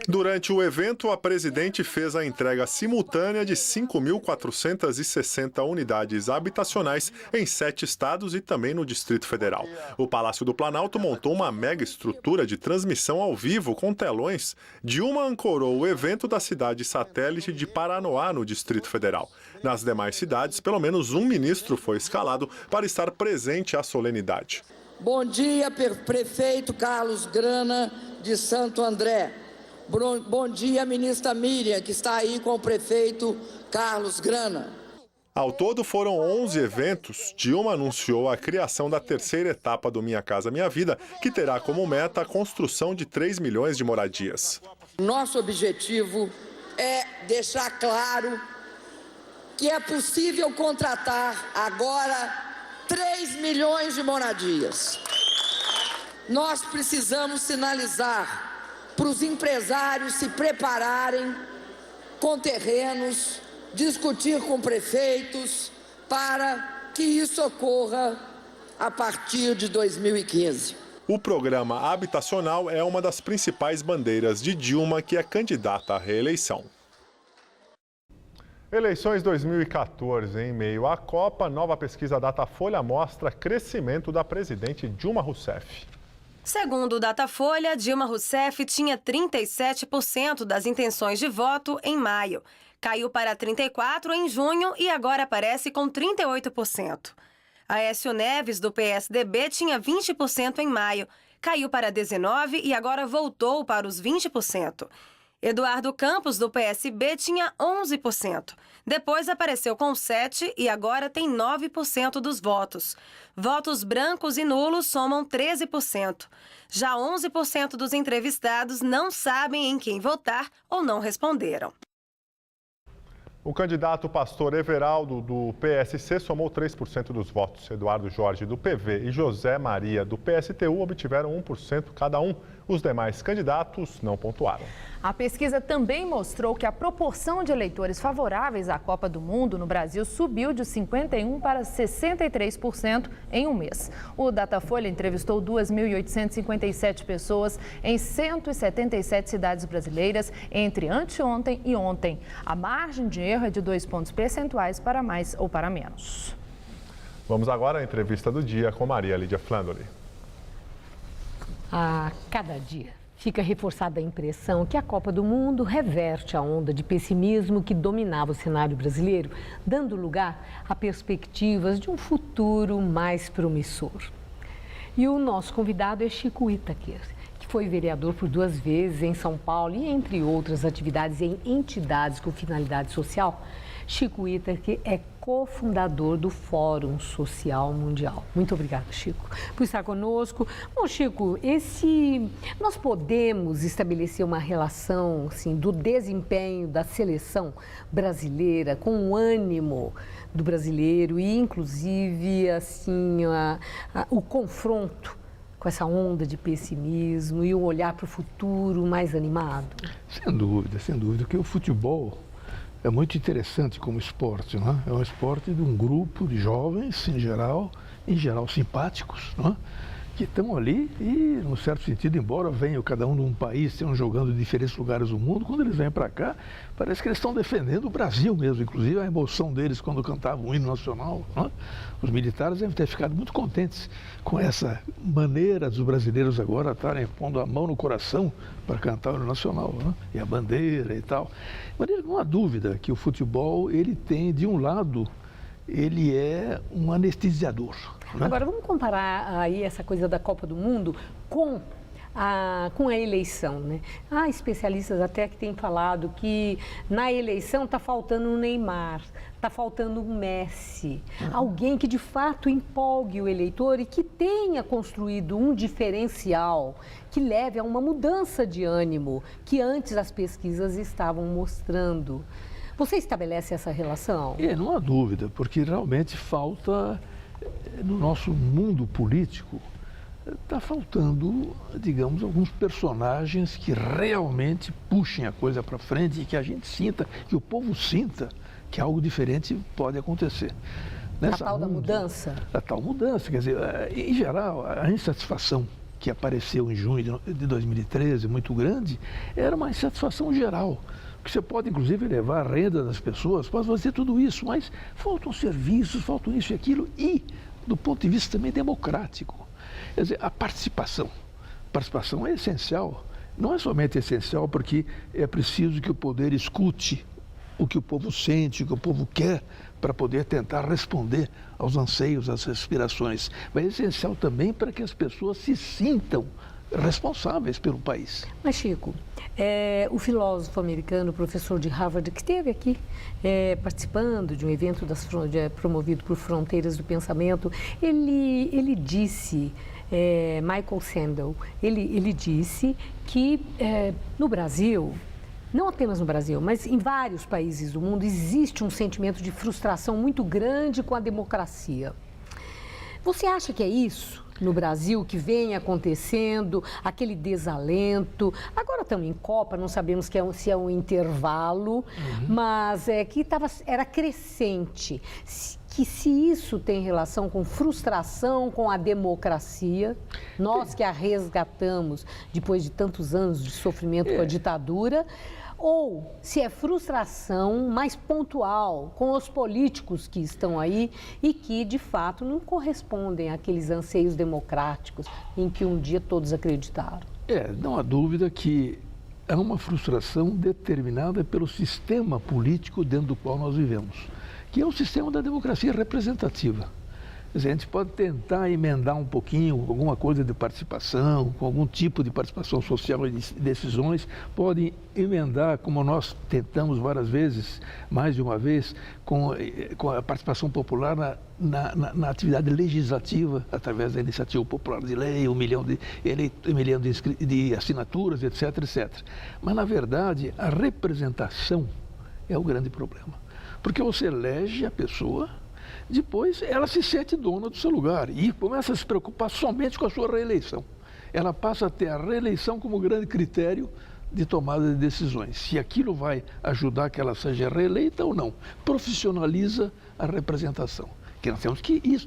Durante o evento, a presidente fez a entrega simultânea de 5.460 unidades habitacionais em 7 estados e também no Distrito Federal. O Palácio do Planalto montou uma mega estrutura de transmissão ao vivo com telões. Dilma ancorou o evento da cidade satélite de Paranoá, no Distrito Federal. Nas demais cidades, pelo menos um ministro foi escalado para estar presente à solenidade. Bom dia, prefeito Carlos Grana, de Santo André. Bom dia, ministra Miriam, que está aí com o prefeito Carlos Grana. Ao todo foram 11 eventos. Dilma anunciou a criação da terceira etapa do Minha Casa Minha Vida, que terá como meta a construção de 3 milhões de moradias. Nosso objetivo é deixar claro que é possível contratar agora 3 milhões de moradias. Nós precisamos sinalizar para os empresários se prepararem com terrenos, discutir com prefeitos para que isso ocorra a partir de 2015. O programa habitacional é uma das principais bandeiras de Dilma, que é candidata à reeleição. Eleições 2014. Em meio à Copa, nova pesquisa Datafolha mostra crescimento da presidente Dilma Rousseff. Segundo o Datafolha, Dilma Rousseff tinha 37% das intenções de voto em maio. Caiu para 34% em junho e agora aparece com 38%. Aécio Neves, do PSDB, tinha 20% em maio. caiu para 19% e agora voltou para os 20%. Eduardo Campos, do PSB, tinha 11%. Depois apareceu com 7% e agora tem 9% dos votos. Votos brancos e nulos somam 13%. Já 11% dos entrevistados não sabem em quem votar ou não responderam. O candidato pastor Everaldo, do PSC, somou 3% dos votos. Eduardo Jorge, do PV, e José Maria, do PSTU, obtiveram 1% cada um. Os demais candidatos não pontuaram. A pesquisa também mostrou que a proporção de eleitores favoráveis à Copa do Mundo no Brasil subiu de 51% para 63% em um mês. O Datafolha entrevistou 2.857 pessoas em 177 cidades brasileiras entre anteontem e ontem. A margem de erro é de 2 pontos percentuais para mais ou para menos. Vamos agora à entrevista do dia com Maria Lídia Flandoli. A cada dia fica reforçada a impressão que a Copa do Mundo reverte a onda de pessimismo que dominava o cenário brasileiro, dando lugar a perspectivas de um futuro mais promissor. E o nosso convidado é Chico Itaker, que foi vereador por 2 vezes em São Paulo e entre outras atividades em entidades com finalidade social. Chico Itaker é cofundador do Fórum Social Mundial. Muito obrigada, Chico, por estar conosco. Bom, Chico, nós podemos estabelecer uma relação assim, do desempenho da seleção brasileira com o ânimo do brasileiro e, inclusive, assim, o confronto com essa onda de pessimismo e um olhar para o futuro mais animado? Sem dúvida, porque o futebol é muito interessante como esporte, não é? É um esporte de um grupo de jovens, em geral simpáticos, não é? Que estão ali e, num certo sentido, embora venham cada um de um país, estejam jogando em diferentes lugares do mundo, quando eles vêm para cá, parece que eles estão defendendo o Brasil mesmo, inclusive a emoção deles quando cantavam o hino nacional, não é? Os militares devem ter ficado muito contentes com essa maneira dos brasileiros agora estarem pondo a mão no coração para cantar o hino nacional, não é? E a bandeira e tal. Mas não há dúvida que o futebol, ele tem, de um lado, ele é um anestesiador. Né? Agora, vamos comparar aí essa coisa da Copa do Mundo com a eleição, né? Há especialistas até que têm falado que na eleição está faltando um Neymar, está faltando um Messi, alguém que de fato empolgue o eleitor e que tenha construído um diferencial que leve a uma mudança de ânimo que antes as pesquisas estavam mostrando. Você estabelece essa relação? Não há dúvida, porque realmente falta, no nosso mundo político, está faltando, digamos, alguns personagens que realmente puxem a coisa para frente e que a gente sinta, que o povo sinta que algo diferente pode acontecer. A tal da mudança? A tal mudança, quer dizer, em geral, a insatisfação que apareceu em junho de 2013, muito grande, era uma insatisfação geral. Que você pode, inclusive, elevar a renda das pessoas, pode fazer tudo isso, mas faltam serviços, faltam isso e aquilo, e, do ponto de vista também democrático, quer dizer, a participação é essencial, não é somente essencial porque é preciso que o poder escute o que o povo sente, o que o povo quer, para poder tentar responder aos anseios, às aspirações, mas é essencial também para que as pessoas se sintam responsáveis pelo país. Mas, Chico, o filósofo americano, professor de Harvard, que esteve aqui participando de um evento promovido por Fronteiras do Pensamento, ele disse, Michael Sandel, ele disse que no Brasil, não apenas no Brasil, mas em vários países do mundo, existe um sentimento de frustração muito grande com a democracia. Você acha que é isso no Brasil que vem acontecendo, aquele desalento? Agora estamos em Copa, não sabemos se é um intervalo, mas que era crescente. Que se isso tem relação com frustração com a democracia, nós que a resgatamos depois de tantos anos de sofrimento com a ditadura, ou se é frustração mais pontual com os políticos que estão aí e que, de fato, não correspondem àqueles anseios democráticos em que um dia todos acreditaram. Não há dúvida que é uma frustração determinada pelo sistema político dentro do qual nós vivemos, que é o sistema da democracia representativa. A gente pode tentar emendar um pouquinho, alguma coisa de participação, com algum tipo de participação social e de decisões, pode emendar, como nós tentamos várias vezes, mais de uma vez, com a participação popular na atividade legislativa, através da iniciativa popular de lei, 1 milhão de assinaturas, etc, etc. Mas, na verdade, a representação é o grande problema. Porque você elege a pessoa, depois ela se sente dona do seu lugar e começa a se preocupar somente com a sua reeleição. Ela passa a ter a reeleição como grande critério de tomada de decisões. Se aquilo vai ajudar que ela seja reeleita ou não. Profissionaliza a representação. Que nós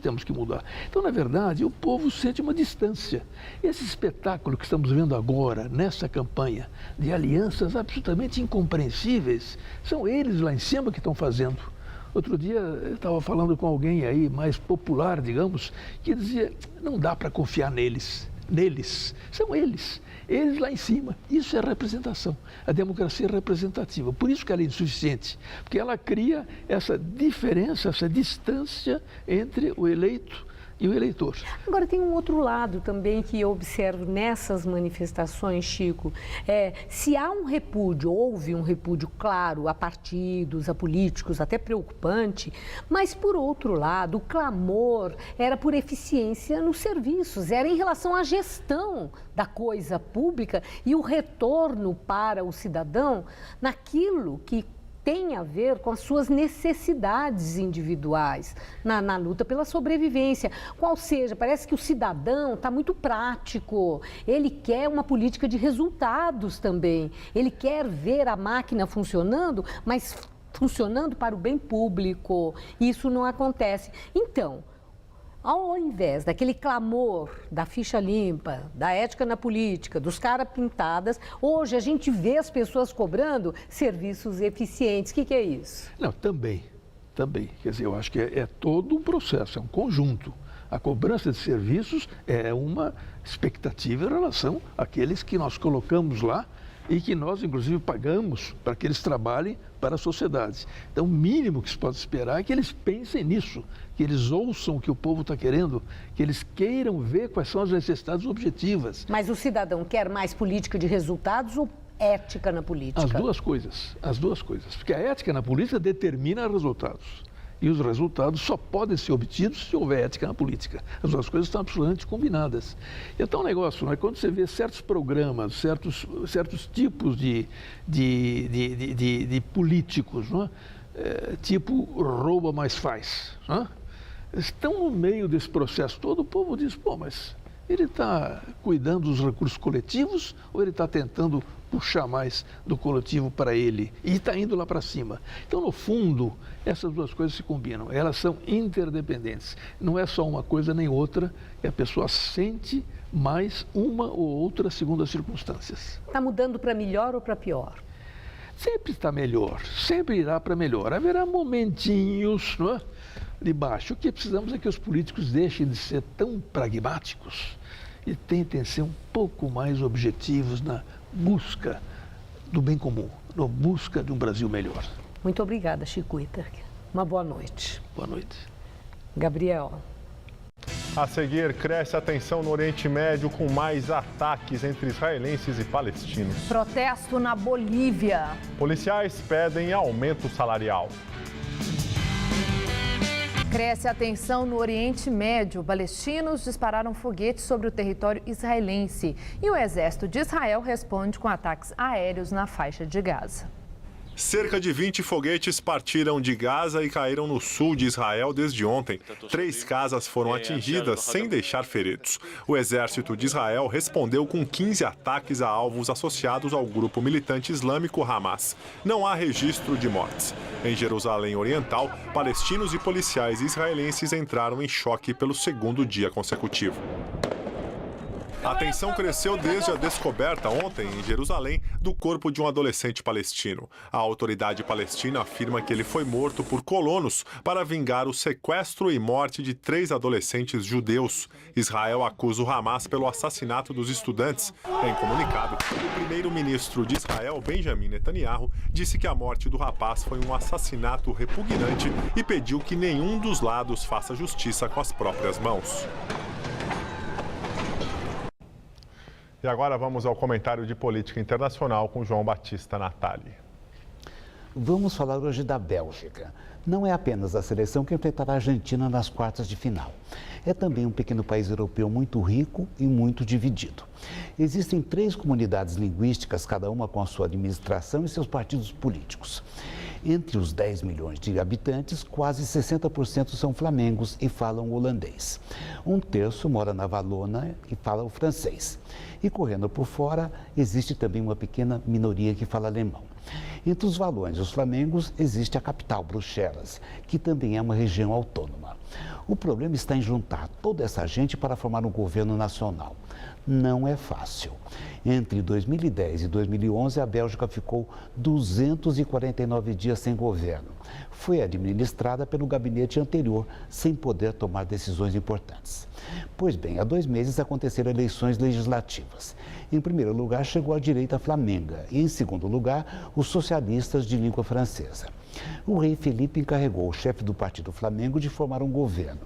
temos que mudar. Então, na verdade, o povo sente uma distância. Esse espetáculo que estamos vendo agora, nessa campanha, de alianças absolutamente incompreensíveis, são eles lá em cima que estão fazendo. Outro dia eu estava falando com alguém aí, mais popular, digamos, que dizia, não dá para confiar neles. São eles lá em cima. Isso é representação. A democracia é representativa. Por isso que ela é insuficiente, porque ela cria essa diferença, essa distância entre o eleito e o eleitor. Agora, tem um outro lado também que eu observo nessas manifestações, Chico. Se há um repúdio, houve um repúdio claro a partidos, a políticos, até preocupante, mas, por outro lado, o clamor era por eficiência nos serviços, era em relação à gestão da coisa pública e o retorno para o cidadão naquilo que tem a ver com as suas necessidades individuais, na luta pela sobrevivência. Qual seja, parece que o cidadão está muito prático, ele quer uma política de resultados também, ele quer ver a máquina funcionando, mas funcionando para o bem público. Isso não acontece. Então, ao invés daquele clamor da ficha limpa, da ética na política, dos caras pintadas, hoje a gente vê as pessoas cobrando serviços eficientes. O que é isso? Não, também. Quer dizer, eu acho que é todo um processo, é um conjunto. A cobrança de serviços é uma expectativa em relação àqueles que nós colocamos lá e que nós, inclusive, pagamos para que eles trabalhem para a sociedade. Então, o mínimo que se pode esperar é que eles pensem nisso, que eles ouçam o que o povo está querendo, que eles queiram ver quais são as necessidades objetivas. Mas o cidadão quer mais política de resultados ou ética na política? As duas coisas. Porque a ética na política determina resultados. E os resultados só podem ser obtidos se houver ética na política. As duas coisas estão absolutamente combinadas. Então, o negócio, né? Quando você vê certos programas, certos tipos de políticos, né? Tipo rouba mais faz, né? Estão no meio desse processo todo, o povo diz, pô, mas ele está cuidando dos recursos coletivos ou ele está tentando puxar mais do coletivo para ele e está indo lá para cima? Então, no fundo, essas duas coisas se combinam, elas são interdependentes. Não é só uma coisa nem outra, que a pessoa sente mais uma ou outra segundo as circunstâncias. Está mudando para melhor ou para pior? Sempre está melhor, sempre irá para melhor. Haverá momentinhos, não é, de baixo. O que precisamos é que os políticos deixem de ser tão pragmáticos e tentem ser um pouco mais objetivos na busca do bem comum, na busca de um Brasil melhor. Muito obrigada, Chico Itaque. Uma boa noite. Boa noite. Gabriel. A seguir, cresce a tensão no Oriente Médio com mais ataques entre israelenses e palestinos. Protesto na Bolívia. Policiais pedem aumento salarial. Cresce a tensão no Oriente Médio. Palestinos dispararam foguetes sobre o território israelense. E o exército de Israel responde com ataques aéreos na faixa de Gaza. Cerca de 20 foguetes partiram de Gaza e caíram no sul de Israel desde ontem. 3 casas foram atingidas sem deixar feridos. O exército de Israel respondeu com 15 ataques a alvos associados ao grupo militante islâmico Hamas. Não há registro de mortes. Em Jerusalém Oriental, palestinos e policiais israelenses entraram em choque pelo segundo dia consecutivo. A tensão cresceu desde a descoberta ontem, em Jerusalém, do corpo de um adolescente palestino. A autoridade palestina afirma que ele foi morto por colonos para vingar o sequestro e morte de 3 adolescentes judeus. Israel acusa o Hamas pelo assassinato dos estudantes. Em comunicado, o primeiro-ministro de Israel, Benjamin Netanyahu, disse que a morte do rapaz foi um assassinato repugnante e pediu que nenhum dos lados faça justiça com as próprias mãos. E agora vamos ao comentário de política internacional com João Batista Natali. Vamos falar hoje da Bélgica. Não é apenas a seleção que enfrentará a Argentina nas quartas de final. É também um pequeno país europeu muito rico e muito dividido. Existem 3 comunidades linguísticas, cada uma com a sua administração e seus partidos políticos. Entre os 10 milhões de habitantes, quase 60% são flamengos e falam holandês. 1/3 mora na Valônia e fala o francês. E correndo por fora, existe também uma pequena minoria que fala alemão. Entre os valões e os flamengos, existe a capital, Bruxelas, que também é uma região autônoma. O problema está em juntar toda essa gente para formar um governo nacional. Não é fácil. Entre 2010 e 2011, a Bélgica ficou 249 dias sem governo. Foi administrada pelo gabinete anterior, sem poder tomar decisões importantes. Pois bem, há 2 meses aconteceram eleições legislativas. Em primeiro lugar, chegou a direita flamenga e, em segundo lugar, os socialistas de língua francesa. O rei Felipe encarregou o chefe do partido Flamengo de formar um governo.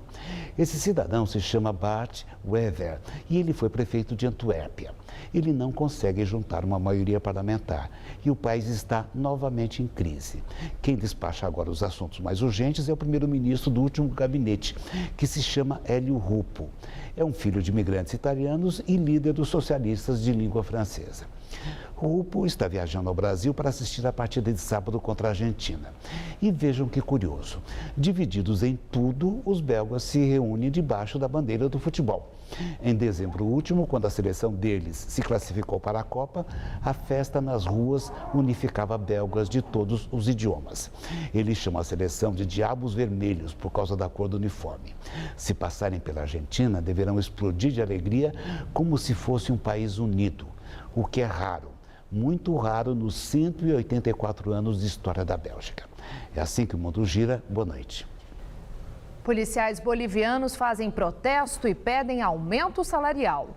Esse cidadão se chama Bart Wever e ele foi prefeito de Antuérpia. Ele não consegue juntar uma maioria parlamentar e o país está novamente em crise. Quem despacha agora os assuntos mais urgentes é o primeiro-ministro do último gabinete, que se chama Hélio Rupo. É um filho de imigrantes italianos e líder dos socialistas de língua francesa. Rupo está viajando ao Brasil para assistir a partida de sábado contra a Argentina. E vejam que curioso, divididos em tudo, os belgas se reúnem debaixo da bandeira do futebol. Em dezembro último, quando a seleção deles se classificou para a Copa, a festa nas ruas unificava belgas de todos os idiomas. Eles chamam a seleção de Diabos Vermelhos por causa da cor do uniforme. Se passarem pela Argentina, deverão explodir de alegria como se fosse um país unido, o que é raro. Muito raro nos 184 anos de história da Bélgica. É assim que o mundo gira. Boa noite. Policiais bolivianos fazem protesto e pedem aumento salarial.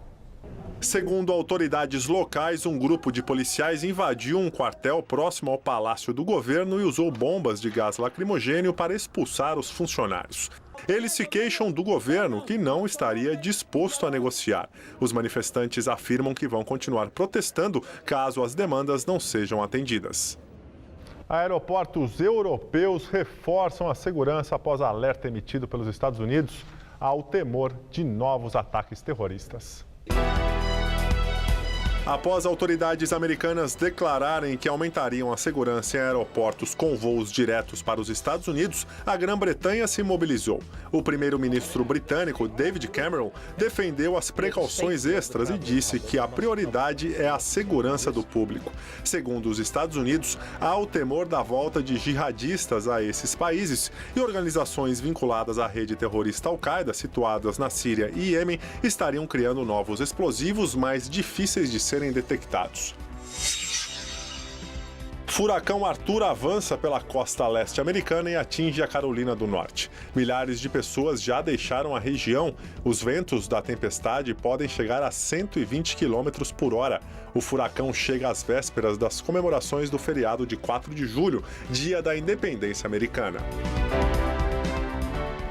Segundo autoridades locais, um grupo de policiais invadiu um quartel próximo ao Palácio do Governo e usou bombas de gás lacrimogêneo para expulsar os funcionários. Eles se queixam do governo, que não estaria disposto a negociar. Os manifestantes afirmam que vão continuar protestando caso as demandas não sejam atendidas. Aeroportos europeus reforçam a segurança após alerta emitido pelos Estados Unidos ao temor de novos ataques terroristas. Após autoridades americanas declararem que aumentariam a segurança em aeroportos com voos diretos para os Estados Unidos, a Grã-Bretanha se mobilizou. O primeiro-ministro britânico, David Cameron, defendeu as precauções extras e disse que a prioridade é a segurança do público. Segundo os Estados Unidos, há o temor da volta de jihadistas a esses países e organizações vinculadas à rede terrorista Al-Qaeda, situadas na Síria e Iêmen, estariam criando novos explosivos mais difíceis de serem detectados. Furacão Arthur avança pela costa leste americana e atinge a Carolina do Norte. Milhares de pessoas já deixaram a região. Os ventos da tempestade podem chegar a 120 km por hora. O furacão chega às vésperas das comemorações do feriado de 4 de julho, dia da independência americana.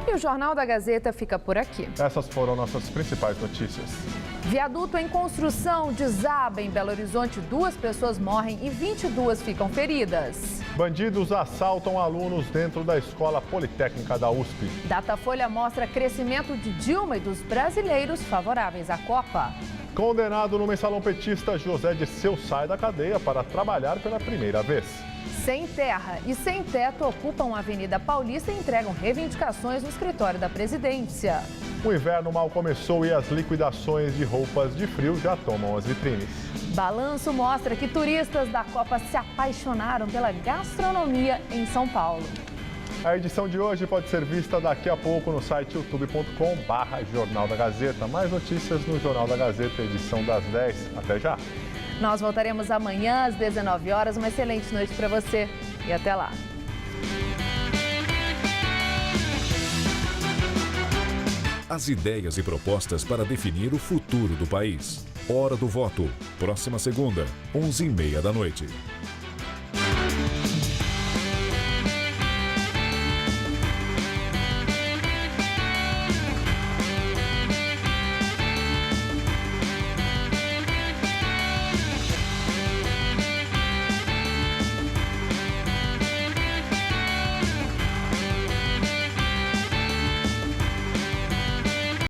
E o Jornal da Gazeta fica por aqui. Essas foram nossas principais notícias. Viaduto em construção desaba em Belo Horizonte. 2 pessoas morrem e 22 ficam feridas. Bandidos assaltam alunos dentro da Escola Politécnica da USP. Datafolha mostra crescimento de Dilma e dos brasileiros favoráveis à Copa. Condenado no mensalão petista, José Dirceu sai da cadeia para trabalhar pela primeira vez. Sem terra e sem teto ocupam a Avenida Paulista e entregam reivindicações no escritório da presidência. O inverno mal começou e as liquidações de roupas de frio já tomam as vitrines. Balanço mostra que turistas da Copa se apaixonaram pela gastronomia em São Paulo. A edição de hoje pode ser vista daqui a pouco no site youtube.com/Jornal da Gazeta. Mais notícias no Jornal da Gazeta, edição das 10. Até já. Nós voltaremos amanhã às 19 horas. Uma excelente noite para você e até lá. As ideias e propostas para definir o futuro do país. Hora do voto. Próxima segunda, 11h30 da noite.